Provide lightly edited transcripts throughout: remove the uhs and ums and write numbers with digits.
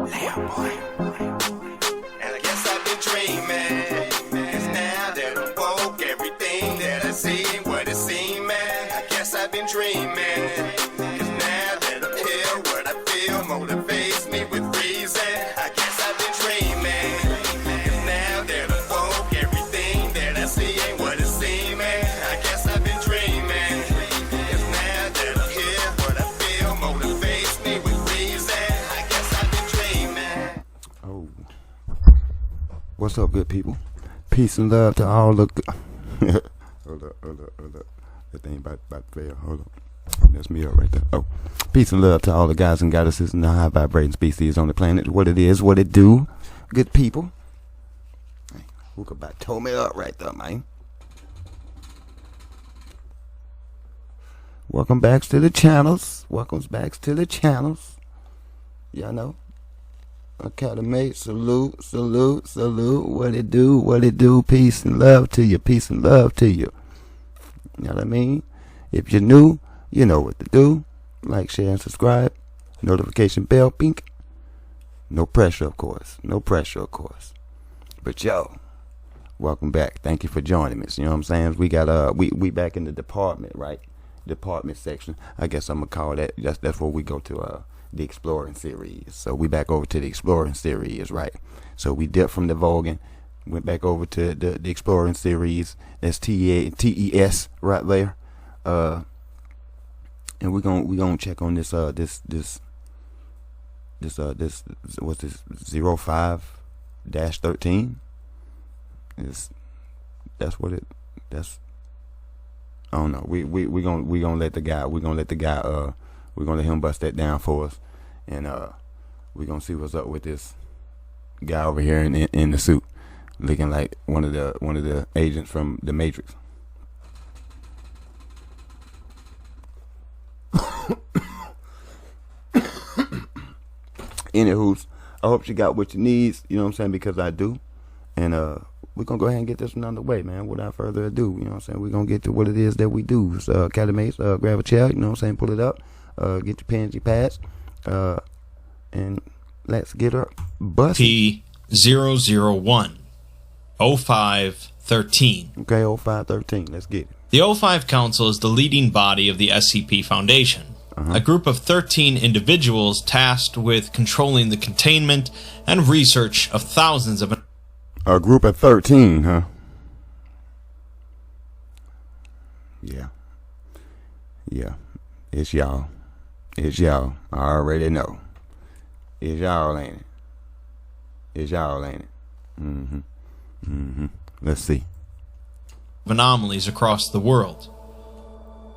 And I guess I've been dreaming, 'cause now that I'm woke, everything that I see ain't what it seems, man. I guess I've been dreaming, 'cause now that I'm here, what I feel motivates me with reason. I guess I've been dreaming, 'cause now that I'm woke, everything that I see ain't what it seems, man. I guess I've been dreaming, 'cause now that I'm here, what I feel motivates me with reason. I guess I've been dreaming. Oh, what's up, good people? Peace and love to all the. Hold up. That thing about to fail. Hold up. That's me up right there. Oh, peace and love to all the guys and goddesses and the high vibrating species on the planet. What it is, what it do, good people. Who could about tow me up right there, man? Welcome back to the channels. Y'all know. Academy, salute. What it do, peace and love to you. You know what I mean? If you're new, you know what to do. Like, share, and subscribe. Notification bell, pink. No pressure, of course. But yo, welcome back. Thank you for joining us. You know what I'm saying? We got we back in the department, right? Department section. I guess I'm gonna call that. That's where we go to the exploring series. So we back over to the exploring series, right? So we dipped from the Vogan, went back over to the exploring series. That's TES right there. And we gonna check on this what's this 05-13. That's I don't know. We gonna let the guy we're gonna let him bust that down for us, and we're gonna see what's up with this guy over here in the suit, looking like one of the agents from the Matrix. Anywho's, I hope you got what you need, you know what I'm saying, because I do. And we're gonna go ahead and get this one underway, man. Without further ado, you know what I'm saying, we're gonna get to what it is that we do. So Academates, grab a chair, you know what I'm saying, pull it up, get your pens, your pads, and let's get her bustin'. SCP-001 O5-13. Okay, O5-13, let's get it. The O5 Council is the leading body of the SCP Foundation, a group of 13 individuals tasked with controlling the containment and research of thousands of... A group of 13, huh? Yeah. It's y'all. I already know. It's y'all, ain't it? Let's see. anomalies across the world.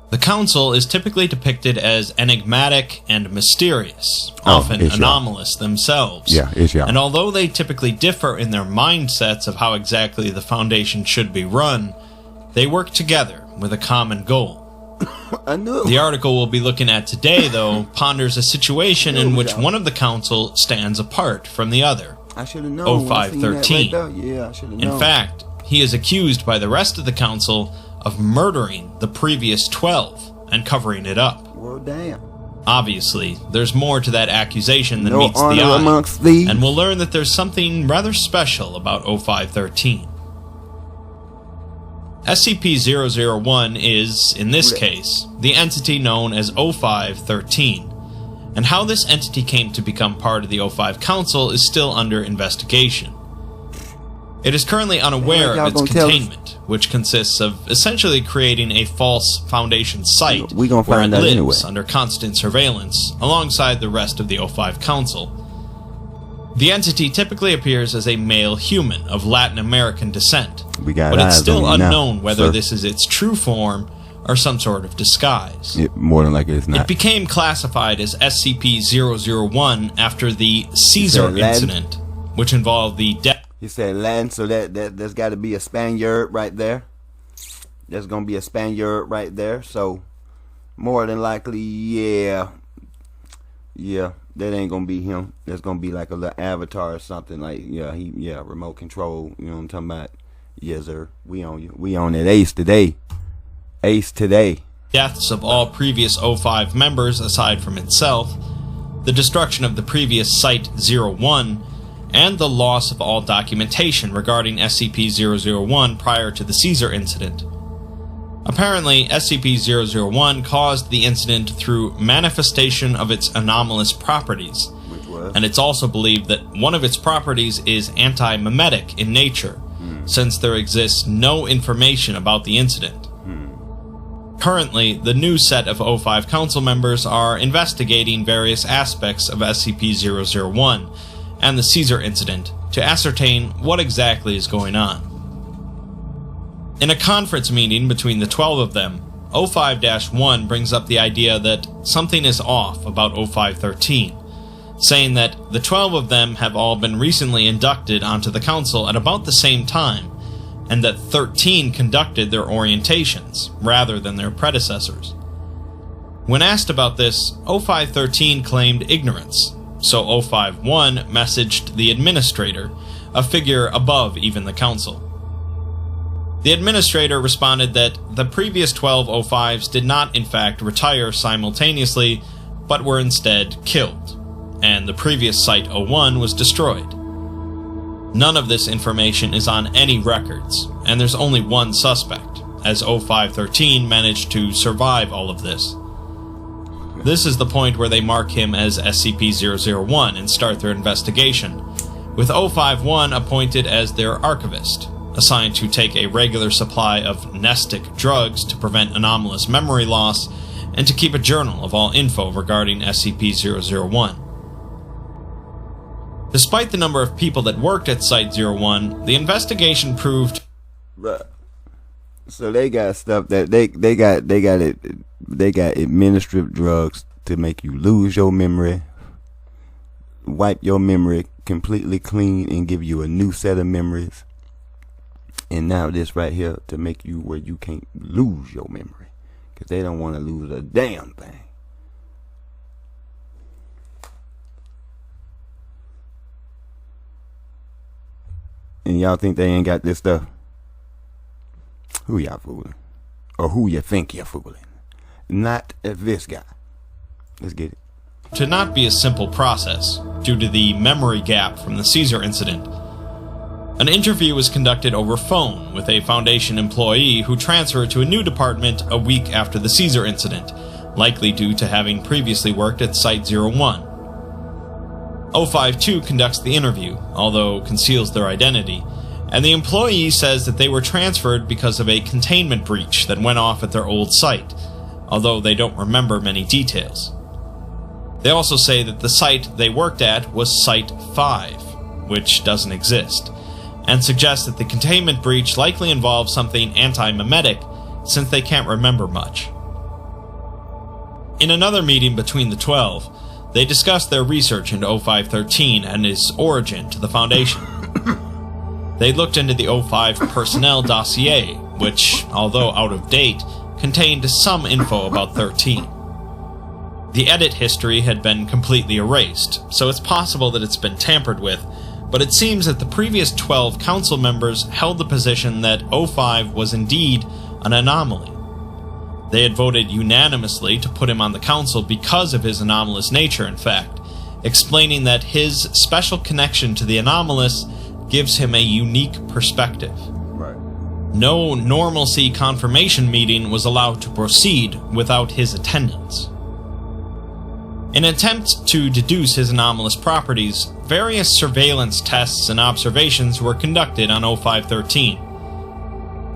The Council is typically depicted as enigmatic and mysterious, often anomalous themselves. Yeah, and although they typically differ in their mindsets of how exactly the Foundation should be run, they work together with a common goal. The article we'll be looking at today, though, ponders a situation in which one of the Council stands apart from the other. I should have known. O5-13. Yeah, I should have known. In fact, he is accused by the rest of the Council of murdering the previous 12 and covering it up. Well, damn. Obviously, there's more to that accusation than meets the eye, and we'll learn that there's something rather special about O5-13. SCP-001 is, in this case, the entity known as O5-13, and how this entity came to become part of the O5 Council is still under investigation. It is currently unaware of its containment, which consists of essentially creating a false Foundation site where it lives under constant surveillance alongside the rest of the O5 Council. The entity typically appears as a male human of Latin American descent, but it's still unknown whether this is its true form or some sort of disguise. More than likely it's not. It became classified as SCP-001 after the Caesar incident, which involved the death. He said Latin, so there's got to be a Spaniard right there. There's going to be a Spaniard right there. So, more than likely, yeah, that ain't going to be him. There's going to be like a little avatar or something. Like, remote control. You know what I'm talking about? Yes, sir. We on you. We on it. Ace today. Deaths of all previous O5 members aside from itself, the destruction of the previous Site-01, and the loss of all documentation regarding SCP-001 prior to the Caesar incident. Apparently, SCP-001 caused the incident through manifestation of its anomalous properties, and it's also believed that one of its properties is anti-memetic in nature, since there exists no information about the incident. Currently, the new set of O5 Council members are investigating various aspects of SCP-001 and the Caesar incident to ascertain what exactly is going on. In a conference meeting between the 12 of them, O5-1 brings up the idea that something is off about O5-13, saying that the 12 of them have all been recently inducted onto the Council at about the same time, and that 13 conducted their orientations, rather than their predecessors. When asked about this, O5-13 claimed ignorance, so O5-1 messaged the Administrator, a figure above even the Council. The Administrator responded that the previous 12 O5s did not in fact retire simultaneously, but were instead killed, and the previous Site-01 was destroyed. None of this information is on any records, and there's only one suspect, as O5-13 managed to survive all of this. This is the point where they mark him as SCP-001 and start their investigation, with O5-1 appointed as their archivist, assigned to take a regular supply of nestic drugs to prevent anomalous memory loss, and to keep a journal of all info regarding SCP-001. Despite the number of people that worked at Site-01, the investigation proved... So they got stuff that they got administrative drugs to make you lose your memory, wipe your memory completely clean, and give you a new set of memories. And now this right here to make you where you can't lose your memory, because they don't want to lose a damn thing. And y'all think they ain't got this stuff? Who y'all fooling? Or who you think you're fooling? Not this guy. Let's get it. To not be a simple process, due to the memory gap from the Caesar incident. An interview was conducted over phone with a Foundation employee who transferred to a new department a week after the Caesar incident, likely due to having previously worked at Site-01. O5-2 conducts the interview, although conceals their identity, and the employee says that they were transferred because of a containment breach that went off at their old site, although they don't remember many details. They also say that the site they worked at was Site-5, which doesn't exist, and suggest that the containment breach likely involves something anti-memetic, since they can't remember much. In another meeting between the 12, they discussed their research into O5-13 and its origin to the Foundation. They looked into the O5 personnel dossier, which, although out of date, contained some info about 13. The edit history had been completely erased, so it's possible that it's been tampered with, but it seems that the previous 12 council members held the position that O5 was indeed an anomaly. They had voted unanimously to put him on the council because of his anomalous nature, in fact, explaining that his special connection to the anomalous gives him a unique perspective. Right. No normalcy confirmation meeting was allowed to proceed without his attendance. In an attempt to deduce his anomalous properties, various surveillance tests and observations were conducted on O5-13.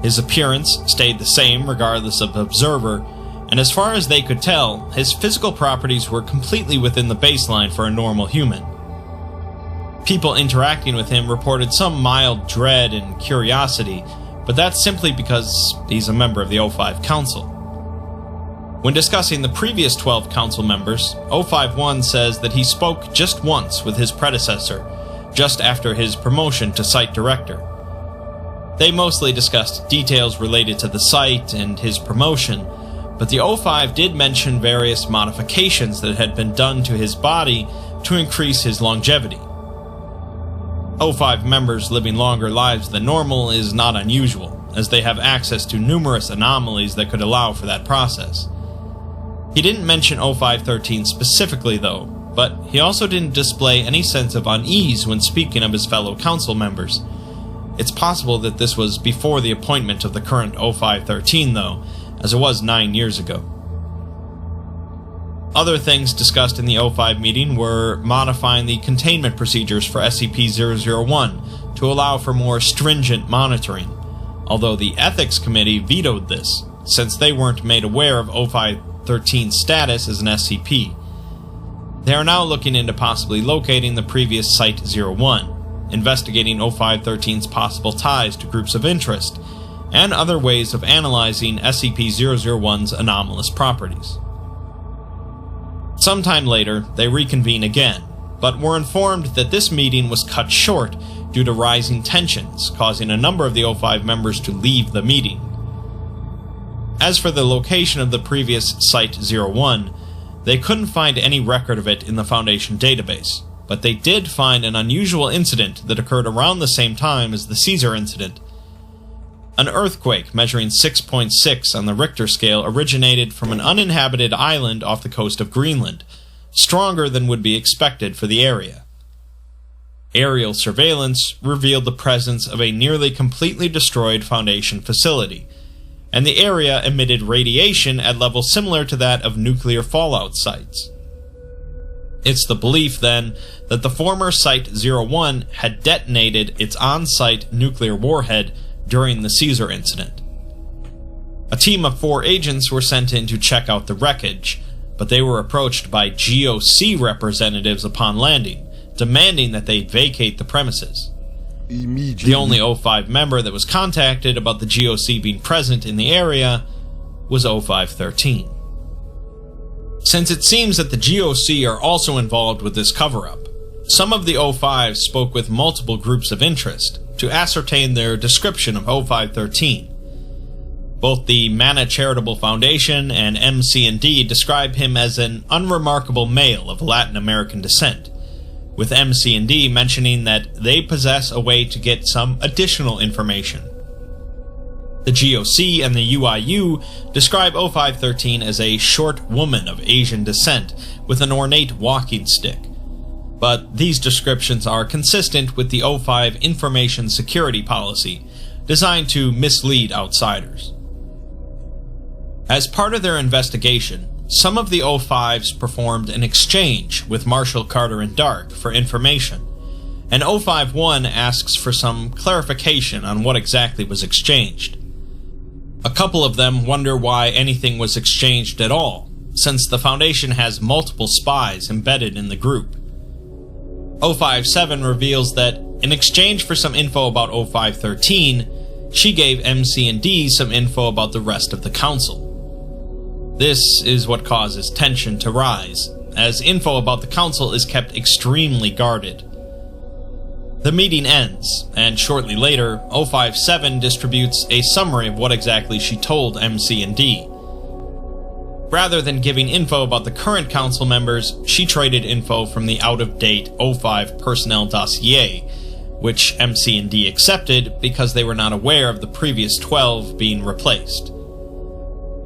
His appearance stayed the same regardless of observer, and as far as they could tell, his physical properties were completely within the baseline for a normal human. People interacting with him reported some mild dread and curiosity, but that's simply because he's a member of the O5 Council. When discussing the previous 12 council members, O5-1 says that he spoke just once with his predecessor, just after his promotion to site director. They mostly discussed details related to the site and his promotion, but the O5 did mention various modifications that had been done to his body to increase his longevity. O5 members living longer lives than normal is not unusual, as they have access to numerous anomalies that could allow for that process. He didn't mention O5-13 specifically though, but he also didn't display any sense of unease when speaking of his fellow council members. It's possible that this was before the appointment of the current O5-13, though, as it was 9 years ago. Other things discussed in the O5 meeting were modifying the containment procedures for SCP-001 to allow for more stringent monitoring, although the Ethics Committee vetoed this, since they weren't made aware of O5-13's status as an SCP. They are now looking into possibly locating the previous Site-01, investigating O5-13's possible ties to groups of interest, and other ways of analyzing SCP-001's anomalous properties. Sometime later, they reconvene again, but were informed that this meeting was cut short due to rising tensions, causing a number of the O5 members to leave the meeting. As for the location of the previous Site-01, they couldn't find any record of it in the Foundation database, but they did find an unusual incident that occurred around the same time as the Caesar incident. An earthquake measuring 6.6 on the Richter scale originated from an uninhabited island off the coast of Greenland, stronger than would be expected for the area. Aerial surveillance revealed the presence of a nearly completely destroyed Foundation facility, and the area emitted radiation at levels similar to that of nuclear fallout sites. It's the belief, then, that the former Site-01 had detonated its on-site nuclear warhead during the Caesar incident. A team of 4 agents were sent in to check out the wreckage, but they were approached by GOC representatives upon landing, demanding that they vacate the premises. The only O5 member that was contacted about the GOC being present in the area was O5-13. Since it seems that the GOC are also involved with this cover-up, some of the O5s spoke with multiple groups of interest to ascertain their description of O5-13. Both the Mana Charitable Foundation and MC&D describe him as an unremarkable male of Latin American descent, with MC&D mentioning that they possess a way to get some additional information. The GOC and the UIU describe O5-13 as a short woman of Asian descent with an ornate walking stick, but these descriptions are consistent with the O5 information security policy, designed to mislead outsiders. As part of their investigation, some of the O5s performed an exchange with Marshall, Carter, and Dark for information, and O5-1 asks for some clarification on what exactly was exchanged. A couple of them wonder why anything was exchanged at all, since the Foundation has multiple spies embedded in the group. O5-7 reveals that, in exchange for some info about O5-13, she gave MC&D some info about the rest of the Council. This is what causes tension to rise, as info about the Council is kept extremely guarded. The meeting ends, and shortly later, O5-7 distributes a summary of what exactly she told MC&D. Rather than giving info about the current Council members, she traded info from the out-of-date O5 personnel dossier, which MC&D accepted because they were not aware of the previous 12 being replaced.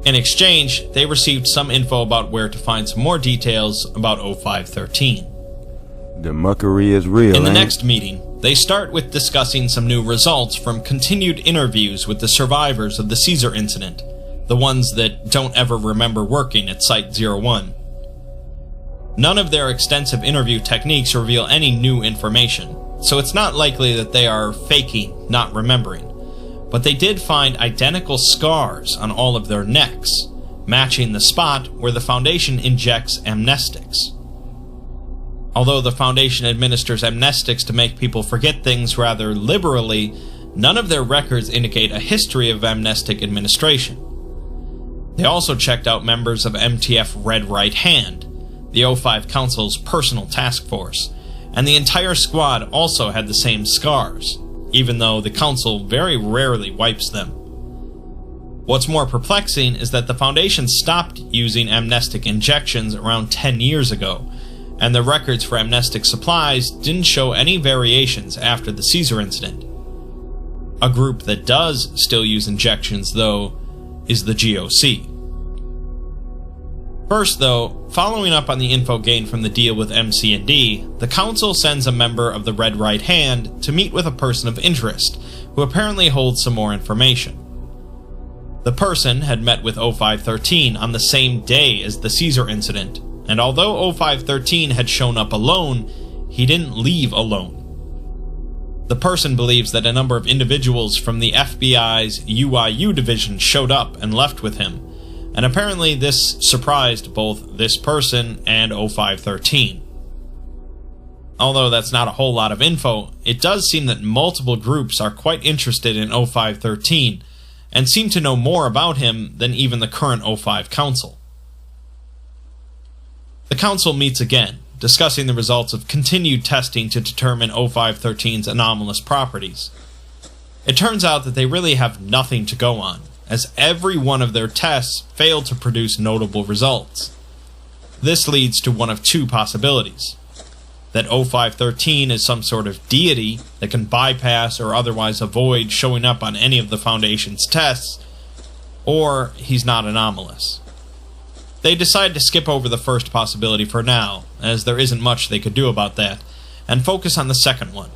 In exchange, they received some info about where to find some more details about O5-13. The muckery is real. In the next meeting, they start with discussing some new results from continued interviews with the survivors of the Caesar incident, the ones that don't ever remember working at Site-01. None of their extensive interview techniques reveal any new information, so it's not likely that they are faking not remembering. But they did find identical scars on all of their necks, matching the spot where the Foundation injects amnestics. Although the Foundation administers amnestics to make people forget things rather liberally, none of their records indicate a history of amnestic administration. They also checked out members of MTF Red Right Hand, the O5 Council's personal task force, and the entire squad also had the same scars, even though the Council very rarely wipes them. What's more perplexing is that the Foundation stopped using amnestic injections around 10 years ago, and the records for amnestic supplies didn't show any variations after the Caesar incident. A group that does still use injections, though, is the GOC. First, though, following up on the info gained from the deal with MC&D, the Council sends a member of the Red Right Hand to meet with a person of interest, who apparently holds some more information. The person had met with O5-13 on the same day as the Caesar incident, and although O5-13 had shown up alone, he didn't leave alone. The person believes that a number of individuals from the FBI's UIU division showed up and left with him, and apparently this surprised both this person and O5-13. Although that's not a whole lot of info, it does seem that multiple groups are quite interested in O5-13, and seem to know more about him than even the current O5 Council. The Council meets again, discussing the results of continued testing to determine O5-13's anomalous properties. It turns out that they really have nothing to go on, as every one of their tests failed to produce notable results. This leads to one of two possibilities: that O5-13 is some sort of deity that can bypass or otherwise avoid showing up on any of the Foundation's tests, or he's not anomalous. They decide to skip over the first possibility for now, as there isn't much they could do about that, and focus on the second one.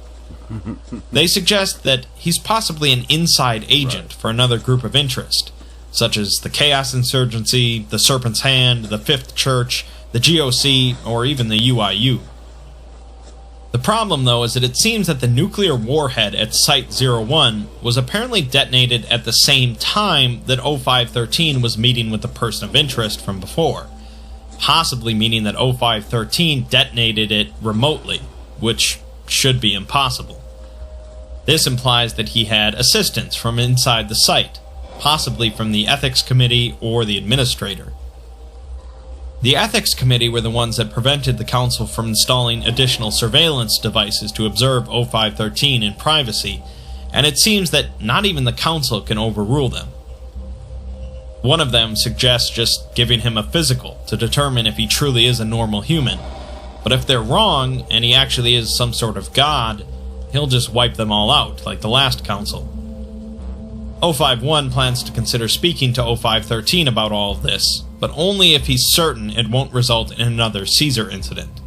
They suggest that he's possibly an inside agent for another group of interest, such as the Chaos Insurgency, the Serpent's Hand, the Fifth Church, the GOC, or even the UIU. The problem, though, is that it seems that the nuclear warhead at Site-01 was apparently detonated at the same time that O5-13 was meeting with the person of interest from before, possibly meaning that O5-13 detonated it remotely, which should be impossible. This implies that he had assistance from inside the site, possibly from the Ethics Committee or the Administrator. The Ethics Committee were the ones that prevented the Council from installing additional surveillance devices to observe O5-13 in privacy, and it seems that not even the Council can overrule them. One of them suggests just giving him a physical to determine if he truly is a normal human, but if they're wrong, and he actually is some sort of god, he'll just wipe them all out, like the last Council. O5-1 plans to consider speaking to O5-13 about all of this, but only if he's certain it won't result in another Caesar incident.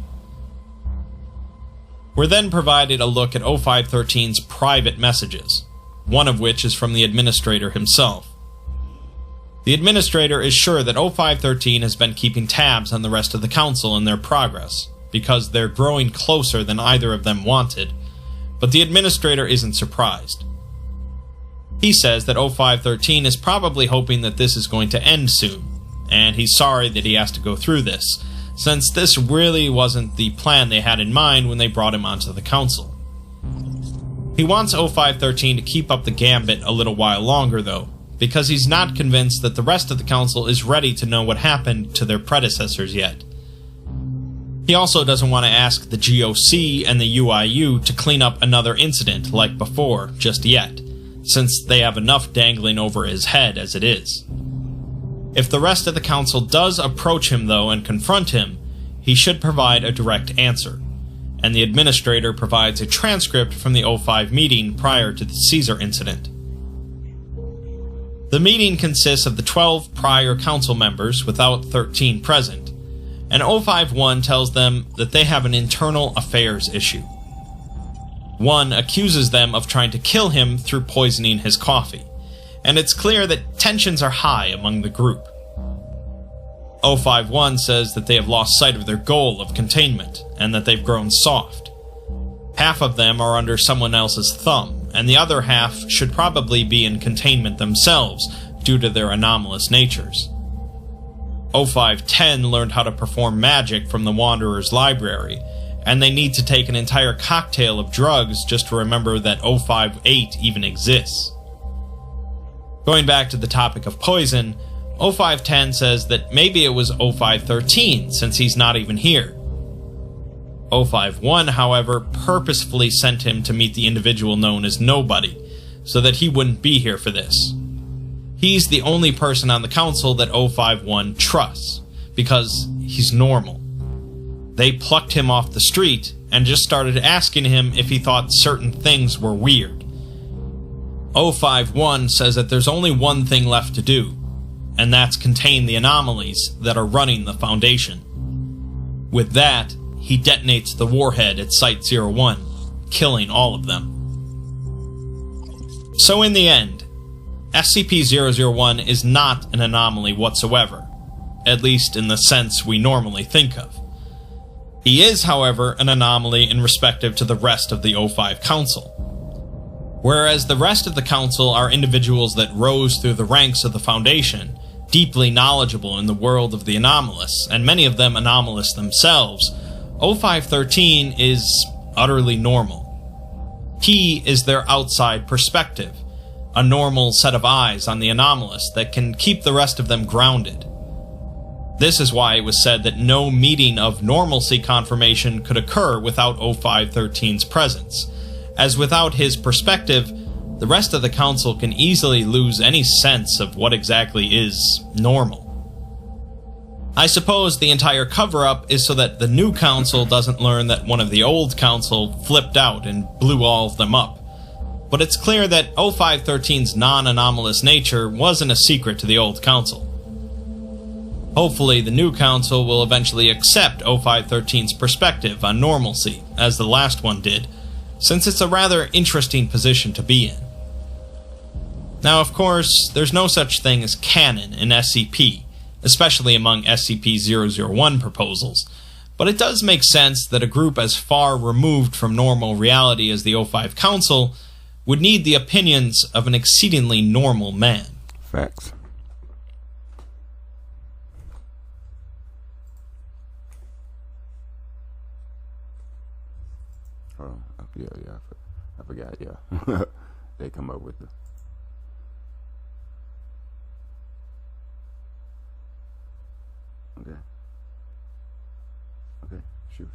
We're then provided a look at O5-13's private messages, one of which is from the Administrator himself. The Administrator is sure that O5-13 has been keeping tabs on the rest of the Council and their progress, because they're growing closer than either of them wanted, but the Administrator isn't surprised. He says that O5-13 is probably hoping that this is going to end soon, and he's sorry that he has to go through this, since this really wasn't the plan they had in mind when they brought him onto the Council. He wants O5-13 to keep up the gambit a little while longer, though, because he's not convinced that the rest of the Council is ready to know what happened to their predecessors yet. He also doesn't want to ask the GOC and the UIU to clean up another incident like before just yet, since they have enough dangling over his head as it is. If the rest of the Council does approach him, though, and confront him, he should provide a direct answer, and the Administrator provides a transcript from the O5 meeting prior to the Caesar incident. The meeting consists of the 12 prior Council members without 13 present, and O5-1 tells them that they have an internal affairs issue. One accuses them of trying to kill him through poisoning his coffee, and it's clear that tensions are high among the group. O5-1 says that they have lost sight of their goal of containment, and that they've grown soft. Half of them are under someone else's thumb, and the other half should probably be in containment themselves due to their anomalous natures. O5-10 learned how to perform magic from the Wanderer's library, and they need to take an entire cocktail of drugs just to remember that O5-8 even exists. Going back to the topic of poison, O5-10 says that maybe it was O5-13 since he's not even here. O5-1, however, purposefully sent him to meet the individual known as Nobody, so that he wouldn't be here for this. He's the only person on the Council that O5-1 trusts, because he's normal. They plucked him off the street and just started asking him if he thought certain things were weird. O5-1 says that there's only one thing left to do, and that's contain the anomalies that are running the Foundation. With that, he detonates the warhead at Site-01, killing all of them. So in the end, SCP-001 is not an anomaly whatsoever, at least in the sense we normally think of. He is, however, an anomaly in respective to the rest of the O5 Council. Whereas the rest of the Council are individuals that rose through the ranks of the Foundation, deeply knowledgeable in the world of the anomalous, and many of them anomalous themselves, O5-13 is utterly normal. He is their outside perspective, a normal set of eyes on the anomalous that can keep the rest of them grounded. This is why it was said that no meeting of normalcy confirmation could occur without O5-13's presence, as without his perspective, the rest of the Council can easily lose any sense of what exactly is normal. I suppose the entire cover-up is so that the new Council doesn't learn that one of the old Council flipped out and blew all of them up. But it's clear that O5-13's non-anomalous nature wasn't a secret to the old Council. Hopefully, the new Council will eventually accept O5-13's perspective on normalcy, as the last one did, since it's a rather interesting position to be in. Now, of course, there's no such thing as canon in SCP, especially among SCP-001 proposals, but it does make sense that a group as far removed from normal reality as the O5 Council would need the opinions of an exceedingly normal man. Facts. Oh, yeah, I forgot, yeah. They come up with the... Okay, shoot.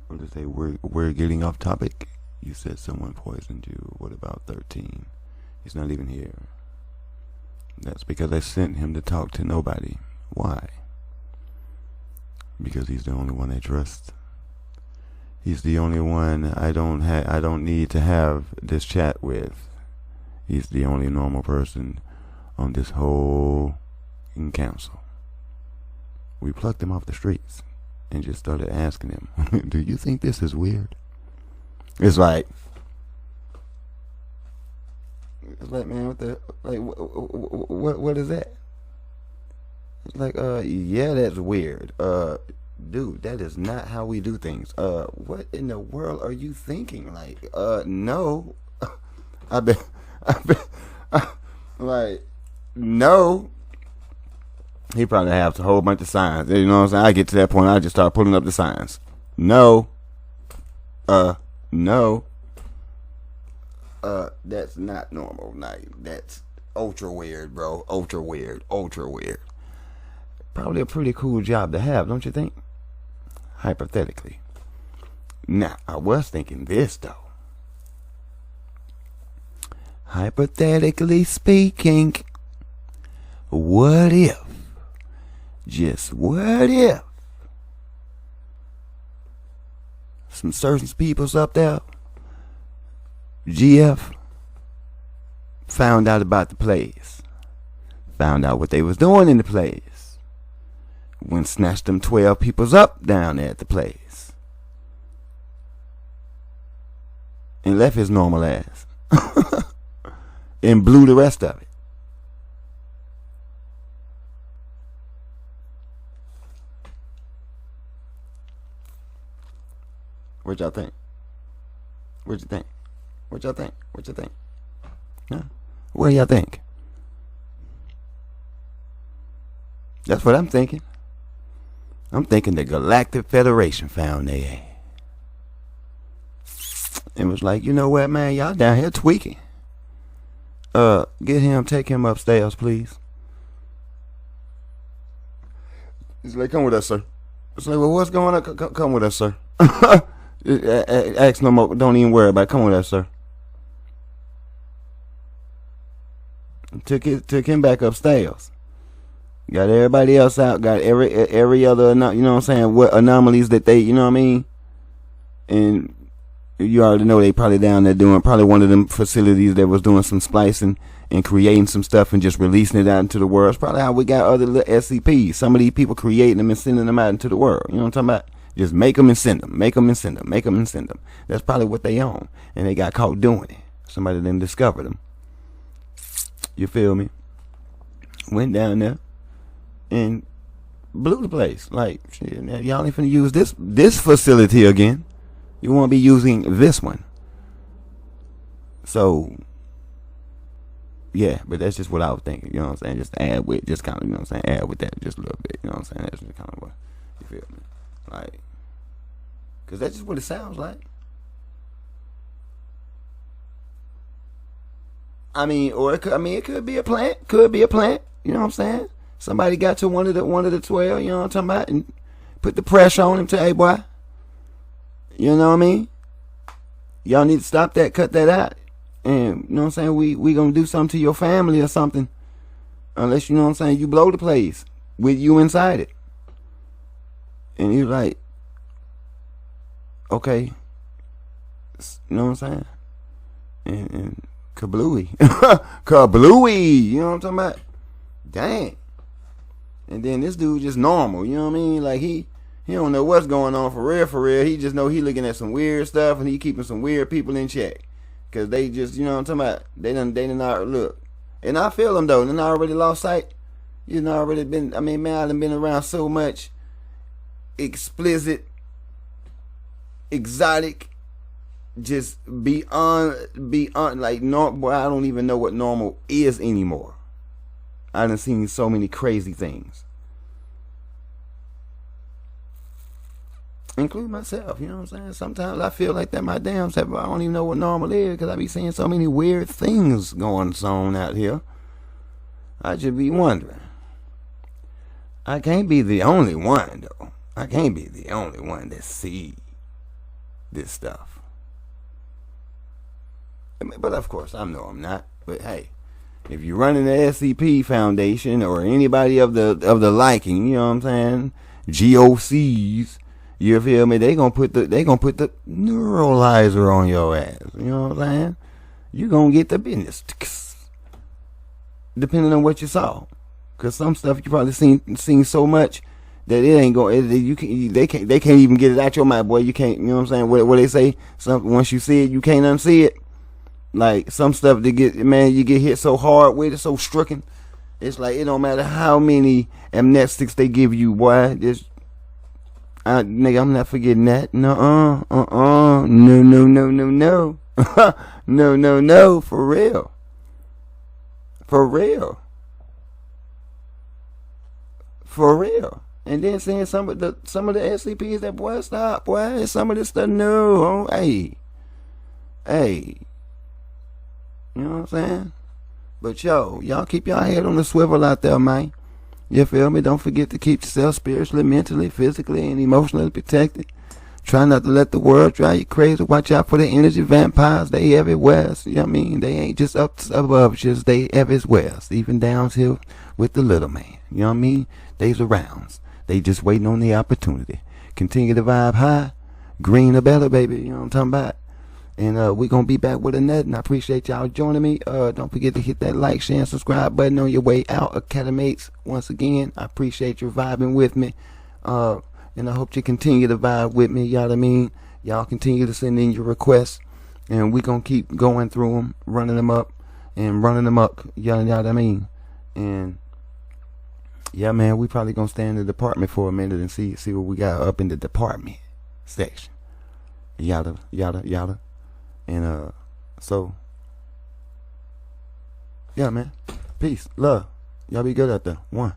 What did they say? We're getting off topic. You said someone poisoned you. What about 13? He's not even here. That's because I sent him to talk to nobody. Why? Because he's the only one I trust. He's the only one I don't need to have this chat with. He's the only normal person on this whole council. We plucked him off the streets and just started asking him, do you think this is weird? It's like, man, what is that? It's like, yeah, that's weird. Dude, that is not how we do things. What in the world are you thinking? Like, no. Like, no. He probably has a whole bunch of signs. You know what I'm saying? I get to that point, I just start pulling up the signs. No. No. That's not normal. That's ultra weird, bro. Ultra weird. Probably a pretty cool job to have, don't you think? Hypothetically. Now, I was thinking this, though. Hypothetically speaking, what if, just what if, some certain peoples up there, GF, found out about the place, found out what they was doing in the place, went snatched them 12 peoples up down there at the place, and left his normal ass. And blew the rest of it. What y'all think? What you think? Huh? What do y'all think? That's what I'm thinking. I'm thinking the Galactic Federation found their ass. It was like, you know what, man? Y'all down here tweaking. Take him upstairs, please. He's like, come with us, sir. It's like, well, what's going on? Come with us, sir. Ask no more. Don't even worry about it. Come with us, sir. Took him back upstairs. Got everybody else out. Got every other, you know what I'm saying, what anomalies that they, you know what I mean? And you already know they probably down there doing probably one of them facilities that was doing some splicing and creating some stuff and just releasing it out into the world. It's probably how we got other little SCPs. Some of these people creating them and sending them out into the world. You know what I'm talking about? Just make them and send them, make them and send them, make them and send them. That's probably what they own. And they got caught doing it. Somebody then discovered them. You feel me? Went down there and blew the place. Like, shit, y'all ain't finna use this facility again. You won't be using this one. So, yeah, but that's just what I was thinking. You know what I'm saying? Just add with, just kind of, you know what I'm saying? Add with that just a little bit. You know what I'm saying? That's just kind of what, you feel me? Like, because that's just what it sounds like. I mean, or it could be a plant. Could be a plant. You know what I'm saying? Somebody got to one of the 12. You know what I'm talking about? And put the pressure on him to, hey boy. You know what I mean? Y'all need to stop that. Cut that out. And you know what I'm saying? We gonna do something to your family or something. Unless, you know what I'm saying, you blow the place with you inside it. And you're like, okay. You know what I'm saying? And kablooey. Kablooey. You know what I'm talking about? Dang. And then this dude just normal. You know what I mean? Like he don't know what's going on for real, for real. He just know he looking at some weird stuff and he keeping some weird people in check. Cause they just, you know what I'm talking about? They done not look. And I feel them though. They done already lost sight. You done already been, I mean, man, I done been around so much explicit, exotic, just beyond like normal. I don't even know what normal is anymore. I done seen so many crazy things, including myself. You know what I'm saying? Sometimes I feel like that my damn self. I don't even know what normal is because I be seeing so many weird things going on out here. I just be wondering. I can't be the only one though. I can't be the only one that see this stuff. I mean, but of course, I know I'm not. But hey, if you're running the SCP Foundation or anybody of the liking, you know what I'm saying, GOCs, you feel me? They gonna put the neuralizer on your ass. You know what I'm saying? You gonna get the business, depending on what you saw. Cause some stuff you probably seen so much that it ain't going. They can't even get it out your mind, boy. You can't. You know what I'm saying? What they say? Once you see it, you can't unsee it. Like some stuff that you get hit so hard with it, so stricken. It's like it don't matter how many amnestics they give you, boy. Nigga, I'm not forgetting that. No, no, for real. And then seeing some of the SCPs that, boy, stop, boy. Some of this stuff, no. Hey. You know what I'm saying? But y'all keep y'all head on the swivel out there, man. You feel me? Don't forget to keep yourself spiritually, mentally, physically, and emotionally protected. Try not to let the world drive you crazy. Watch out for the energy vampires. They everywhere. You know what I mean? They ain't just up above, just they everywhere. Even down here with the little man. You know what I mean? They's around. They just waiting on the opportunity. Continue to vibe high. Green the belly, baby. You know what I'm talking about? And we're going to be back with another. And I appreciate y'all joining me. Don't forget to hit that like, share, and subscribe button on your way out, Academates. Once again, I appreciate you vibing with me. And I hope you continue to vibe with me. Y'all know what I mean? Y'all continue to send in your requests. And we're going to keep going through them, running them up, and running them up. Y'all know what I mean? And yeah, man, we probably going to stay in the department for a minute and see what we got up in the department section. Yada. And so yeah, man. Peace, love. Y'all be good out there. 1.